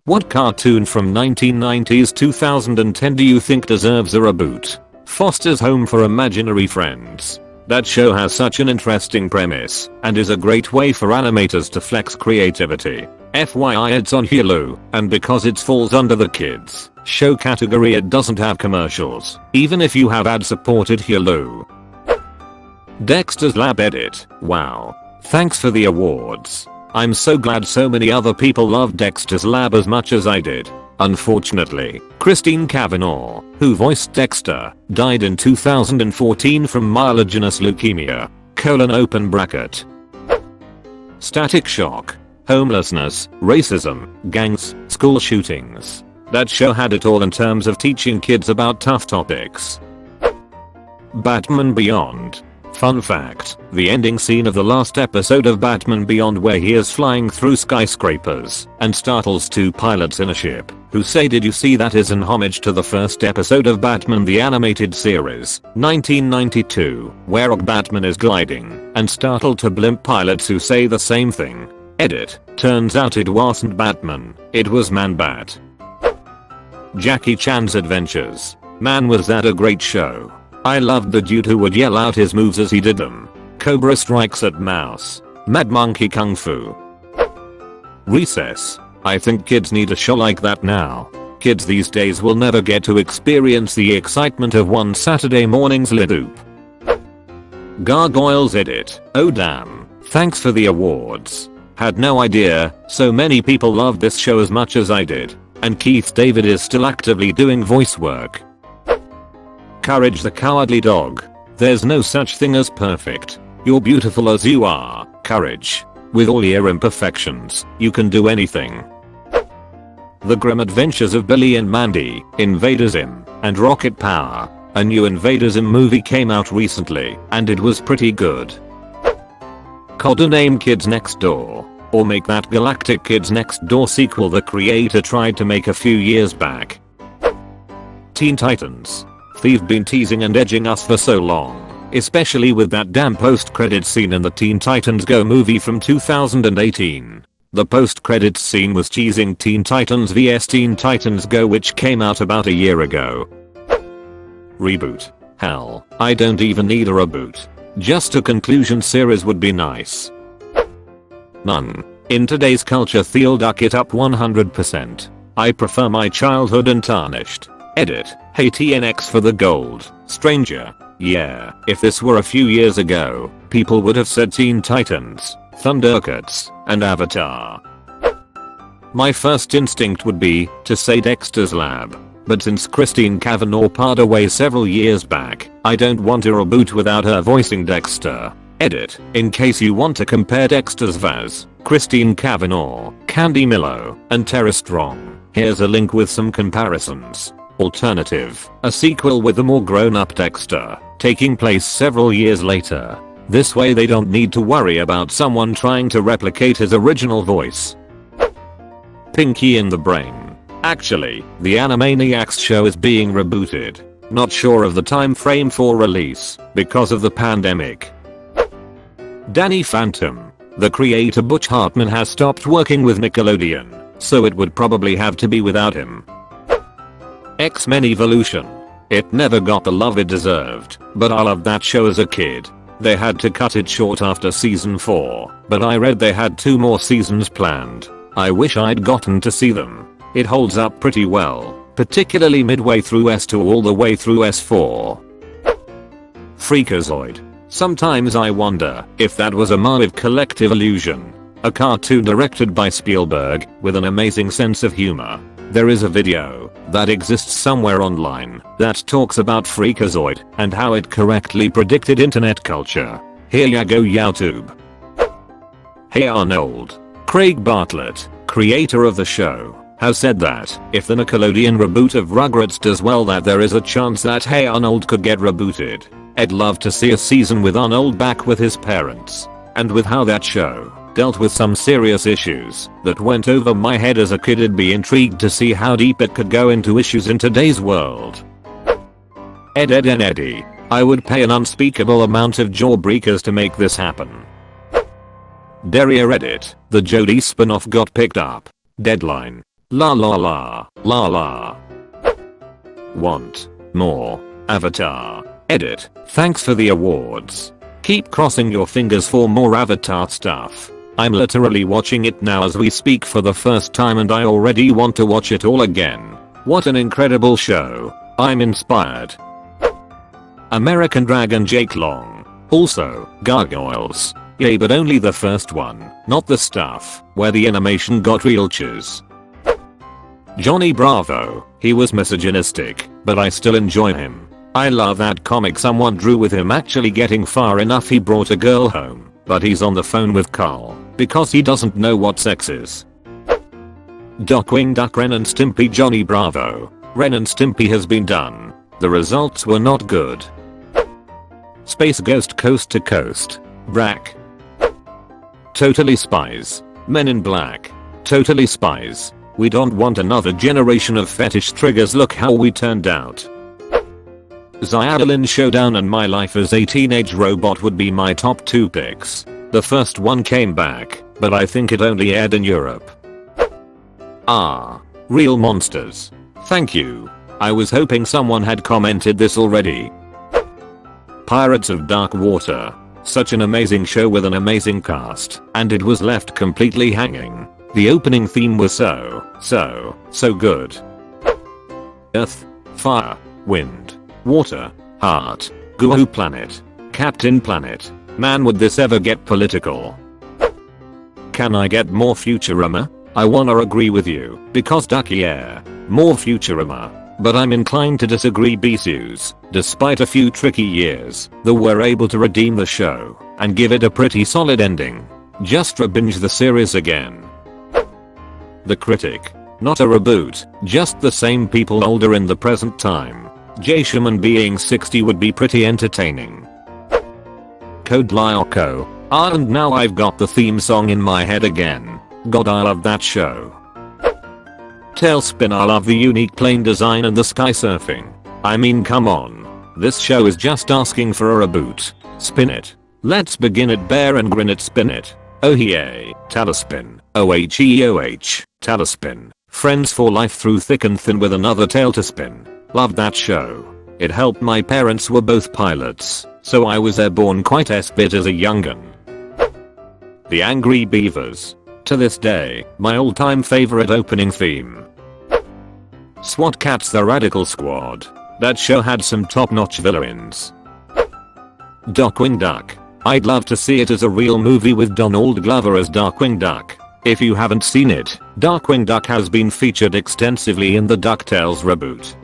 What cartoon from 1990s-2010 do you think deserves a reboot? Foster's Home for Imaginary Friends. That show has such an interesting premise and is a great way for animators to flex creativity. FYI, it's on Hulu, and because it falls under the kids show category, it doesn't have commercials, even if you have ad-supported Hulu. Dexter's Lab edit. Wow. Thanks for the awards. I'm so glad so many other people loved Dexter's Lab as much as I did. Unfortunately, Christine Cavanaugh, who voiced Dexter, died in 2014 from myelogenous leukemia. Open bracket. Static Shock. Homelessness, racism, gangs, school shootings. That show had it all in terms of teaching kids about tough topics. Batman Beyond. Fun fact, the ending scene of the last episode of Batman Beyond, where he is flying through skyscrapers and startles two pilots in a ship who say, "Did you see that?" is an homage to the first episode of Batman the Animated Series, 1992, where Batman is gliding and startled two blimp pilots who say the same thing. Edit. Turns out it wasn't Batman, it was Man-Bat. Jackie Chan's Adventures. Man, was that a great show. I loved the dude who would yell out his moves as he did them. Cobra Strikes at Mouse. Mad Monkey Kung Fu. Recess. I think kids need a show like that now. Kids these days will never get to experience the excitement of one Saturday morning's Lidoop. Gargoyles edit. Oh damn. Thanks for the awards. Had no idea so many people loved this show as much as I did. And Keith David is still actively doing voice work. Courage the Cowardly Dog. There's no such thing as perfect. You're beautiful as you are, Courage. With all your imperfections, you can do anything. The Grim Adventures of Billy and Mandy, Invader Zim, and Rocket Power. A new Invader Zim movie came out recently, and it was pretty good. Codename Kids Next Door. Or make that Galactic Kids Next Door sequel the creator tried to make a few years back. Teen Titans. They've been teasing and edging us for so long, especially with that damn post-credits scene in the Teen Titans Go movie from 2018. The post-credits scene was teasing Teen Titans vs Teen Titans Go, which came out about a year ago. Reboot. Hell, I don't even need a reboot. Just a conclusion series would be nice. None. In today's culture, Theo duck it up 100%. I prefer my childhood untarnished. Edit. Hey TNX for the gold. Stranger. Yeah, if this were a few years ago, people would have said Teen Titans, Thundercats, and Avatar. My first instinct would be to say Dexter's Lab. But since Christine Cavanaugh passed away several years back, I don't want a reboot without her voicing Dexter. Edit. In case you want to compare Dexter's Vaz, Christine Cavanaugh, Candy Milo, and Tara Strong, here's a link with some comparisons. Alternative, a sequel with a more grown-up Dexter, taking place several years later. This way they don't need to worry about someone trying to replicate his original voice. Pinky in the Brain. Actually, the Animaniacs show is being rebooted. Not sure of the time frame for release, because of the pandemic. Danny Phantom. The creator Butch Hartman has stopped working with Nickelodeon, so it would probably have to be without him. X-Men Evolution. It never got the love it deserved, but I loved that show as a kid. They had to cut it short after season 4, but I read they had 2 more seasons planned. I wish I'd gotten to see them. It holds up pretty well, particularly midway through S2 all the way through S4. Freakazoid. Sometimes I wonder if that was a massive collective illusion. A cartoon directed by Spielberg with an amazing sense of humor. There is a video that exists somewhere online that talks about Freakazoid and how it correctly predicted internet culture. Here ya go YouTube. Hey Arnold. Craig Bartlett, creator of the show, has said that if the Nickelodeon reboot of Rugrats does well, that there is a chance that Hey Arnold could get rebooted. I'd love to see a season with Arnold back with his parents. And with how that show dealt with some serious issues that went over my head as a kid, I'd be intrigued to see how deep it could go into issues in today's world. Ed and Eddie. I would pay an unspeakable amount of jawbreakers to make this happen. Derriere Reddit. The Jodie spin-off got picked up. Deadline. La la la, la la. Want more? Avatar. Edit. Thanks for the awards. Keep crossing your fingers for more Avatar stuff. I'm literally watching it now as we speak for the first time and I already want to watch it all again. What an incredible show. I'm inspired. American Dragon Jake Long. Also, gargoyles. Yay, but only the first one, not the stuff where the animation got real chews. Johnny Bravo. He was misogynistic, but I still enjoy him. I love that comic someone drew with him actually getting far enough he brought a girl home, but he's on the phone with Carl because he doesn't know what sex is. Darkwing Duck Ren and Stimpy Johnny Bravo. Ren and Stimpy has been done. The results were not good. Space Ghost Coast to Coast. Brack. Totally Spies. Men in Black. Totally Spies. We don't want another generation of fetish triggers, look how we turned out. Xiaolin Showdown and My Life as a Teenage Robot would be my top 2 picks. The first one came back, but I think it only aired in Europe. Ah. Real Monsters. Thank you. I was hoping someone had commented this already. Pirates of Dark Water. Such an amazing show with an amazing cast, and it was left completely hanging. The opening theme was so good. Earth, Fire, Wind, Water, Heart, Goo Planet, Captain Planet. Man, would this ever get political? Can I get more Futurama? I wanna agree with you, because Ducky Air. More Futurama. But I'm inclined to disagree. Bisous, despite a few tricky years, they were able to redeem the show and give it a pretty solid ending. Just re-binge the series again. The Critic. Not a reboot, just the same people older in the present time. Jay Shaman being 60 would be pretty entertaining. Code Lyoko. And now I've got the theme song in my head again. God, I love that show. Tailspin. I love the unique plane design and the sky surfing. I mean, come on. This show is just asking for a reboot. Spin it. Let's begin it, bear and grin it, spin it. Oh yay, Tailspin. OHEOH, Tailspin. Friends for life through thick and thin with another tail to spin. Loved that show. It helped my parents were both pilots, so I was airborne quite a bit as a young'un. The Angry Beavers. To this day, my all-time favorite opening theme. SWAT Cats The Radical Squad. That show had some top-notch villains. Darkwing Duck. I'd love to see it as a real movie with Donald Glover as Darkwing Duck. If you haven't seen it, Darkwing Duck has been featured extensively in the DuckTales reboot.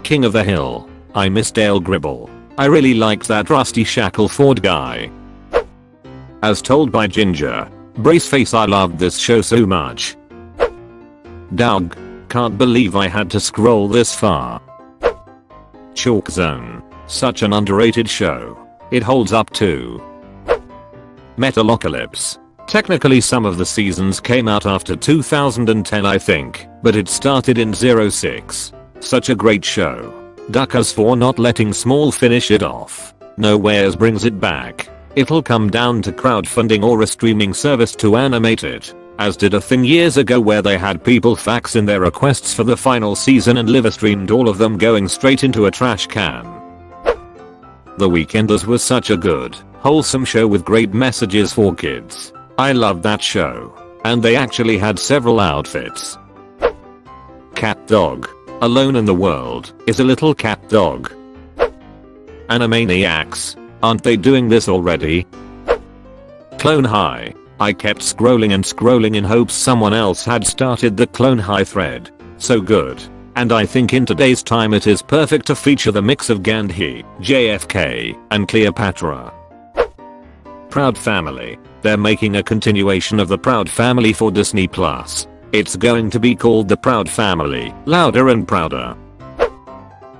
King of the Hill. I miss Dale Gribble. I really liked that Rusty Shackleford guy. As told by Ginger. Braceface. I loved this show so much. Doug. Can't believe I had to scroll this far. Chalk Zone. Such an underrated show. It holds up too. Metalocalypse. Technically some of the seasons came out after 2010 I think, but it started in 06. Such a great show. Duckers for not letting Small finish it off. Nowheres brings it back. It'll come down to crowdfunding or a streaming service to animate it, as did a thing years ago where they had people fax in their requests for the final season and live streamed all of them going straight into a trash can. The Weekenders was such a good, wholesome show with great messages for kids. I loved that show. And they actually had several outfits. Cat Dog. Alone in the World is a little cat dog. Animaniacs. Aren't they doing this already? Clone High. I kept scrolling and scrolling in hopes someone else had started the Clone High thread. So good. And I think in today's time it is perfect to feature the mix of Gandhi, JFK, and Cleopatra. Proud Family. They're making a continuation of the Proud Family for Disney+. It's going to be called The Proud Family, Louder and Prouder.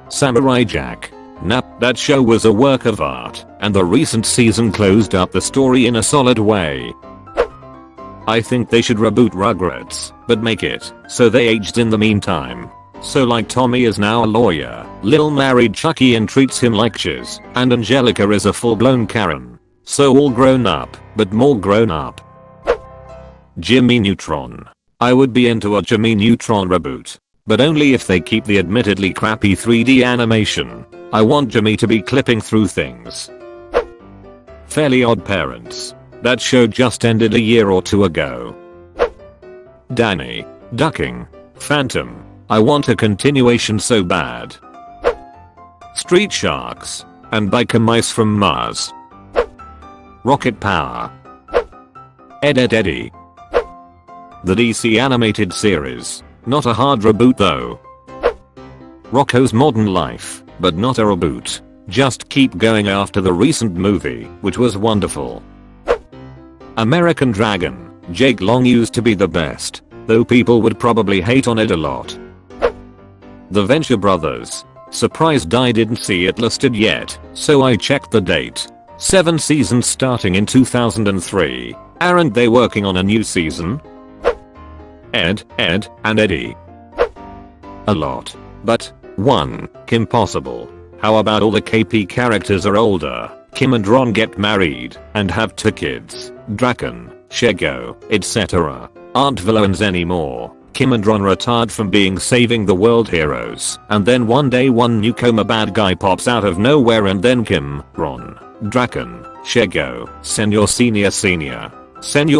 Samurai Jack. Nap, that show was a work of art, and the recent season closed up the story in a solid way. I think they should reboot Rugrats, but make it so they aged in the meantime. So like Tommy is now a lawyer, Lil married Chucky and treats him like shiz, and Angelica is a full-blown Karen. So all grown up, but more grown up. Jimmy Neutron. I would be into a Jimmy Neutron reboot. But only if they keep the admittedly crappy 3D animation. I want Jimmy to be clipping through things. Fairly Odd Parents. That show just ended a year or two ago. Danny. Ducking. Phantom. I want a continuation so bad. Street Sharks. And Biker Mice from Mars. Rocket Power. Ed, Edd, Eddy. The DC animated series. Not a hard reboot though. Rocko's Modern Life, but not a reboot. Just keep going after the recent movie, which was wonderful. American Dragon. Jake Long used to be the best, though people would probably hate on it a lot. The Venture Brothers. Surprised I didn't see it listed yet, so I checked the date. 7 seasons starting in 2003. Aren't they working on a new season? Ed, and Eddie. A lot. But 1. Kim Possible. How about all the KP characters are older? Kim and Ron get married and have 2 kids. Draken, Shego, etc. aren't villains anymore. Kim and Ron retired from being saving the world heroes, and then one day one newcomer bad guy pops out of nowhere, and then Kim, Ron, Draken, Shego, Senior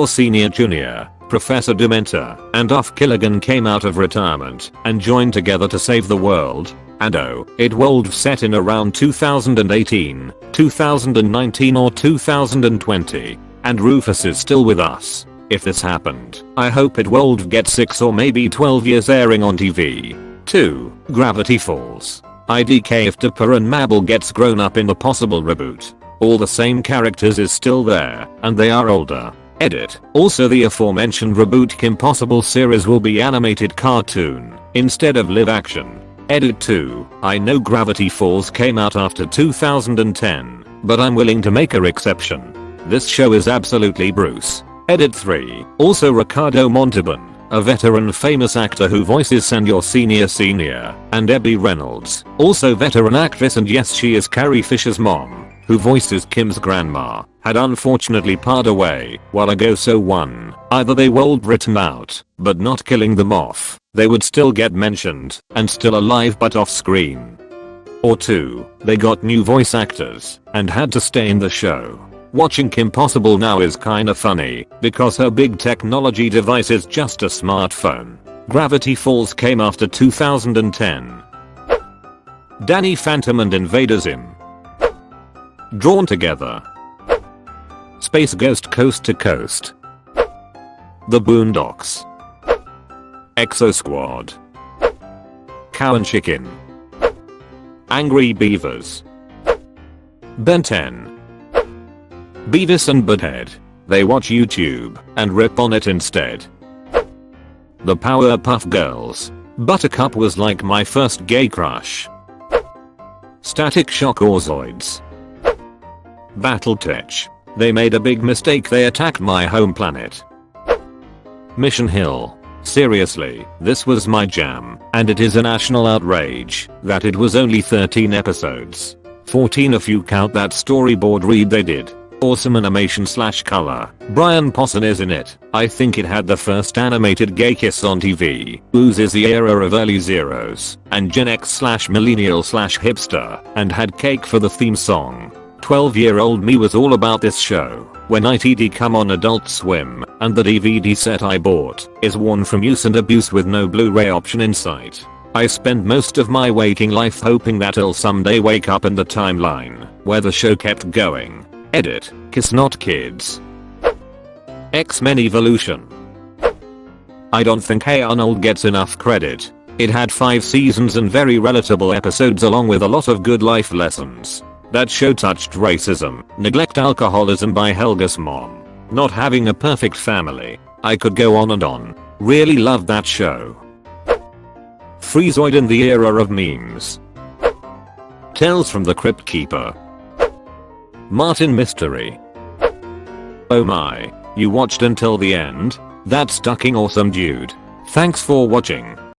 Senior Junior, Professor Dementor, and Off Killigan came out of retirement and joined together to save the world. And oh, it was set in around 2018, 2019 or 2020. And Rufus is still with us. If this happened, I hope it would get 6 or maybe 12 years airing on TV. 2. Gravity Falls. IDK if Dipper and Mabel gets grown up in the possible reboot. All the same characters is still there, and they are older. Edit. Also the aforementioned reboot Kim Possible series will be animated cartoon, instead of live action. Edit 2. I know Gravity Falls came out after 2010, but I'm willing to make an exception. This show is absolutely Bruce. Edit 3. Also Ricardo Montalban, a veteran famous actor who voices Senior Senior, and Debbie Reynolds, also veteran actress, and yes, she is Carrie Fisher's mom, who voices Kim's grandma, had unfortunately passed away while ago, so 1. Either they would written out, but not killing them off, they would still get mentioned, and still alive but off screen. Or 2. They got new voice actors, and had to stay in the show. Watching Kim Possible now is kinda funny, because her big technology device is just a smartphone. Gravity Falls came after 2010. Danny Phantom and Invader Zim. Drawn Together. Space Ghost Coast to Coast. The Boondocks. Exo Squad. Cow and Chicken. Angry Beavers. Ben 10. Beavis and Butthead. They watch YouTube and rip on it instead. The Powerpuff Girls. Buttercup was like my first gay crush. Static Shock Orzoids. Battletech. They made a big mistake, they attacked my home planet. Mission Hill. Seriously, this was my jam, and it is a national outrage that it was only 13 episodes. 14 if you count that storyboard read they did. Awesome animation / color. Brian Posehn is in it. I think it had the first animated gay kiss on TV. Ooze is the era of early zeros and Gen X / millennial / hipster, and had cake for the theme song. 12-year-old me was all about this show when ITD come on Adult Swim, and the DVD set I bought is worn from use and abuse with no Blu-ray option in sight. I spent most of my waking life hoping that I'll someday wake up in the timeline where the show kept going. Edit. Kiss not kids. X-Men Evolution. I don't think Hey Arnold gets enough credit. It had 5 seasons and very relatable episodes along with a lot of good life lessons. That show touched racism, neglect, alcoholism by Helga's mom, not having a perfect family. I could go on and on. Really loved that show. Freezoid in the era of memes. Tales from the Crypt Keeper. Martin Mystery. Oh my, you watched until the end? That's fucking awesome, dude. Thanks for watching.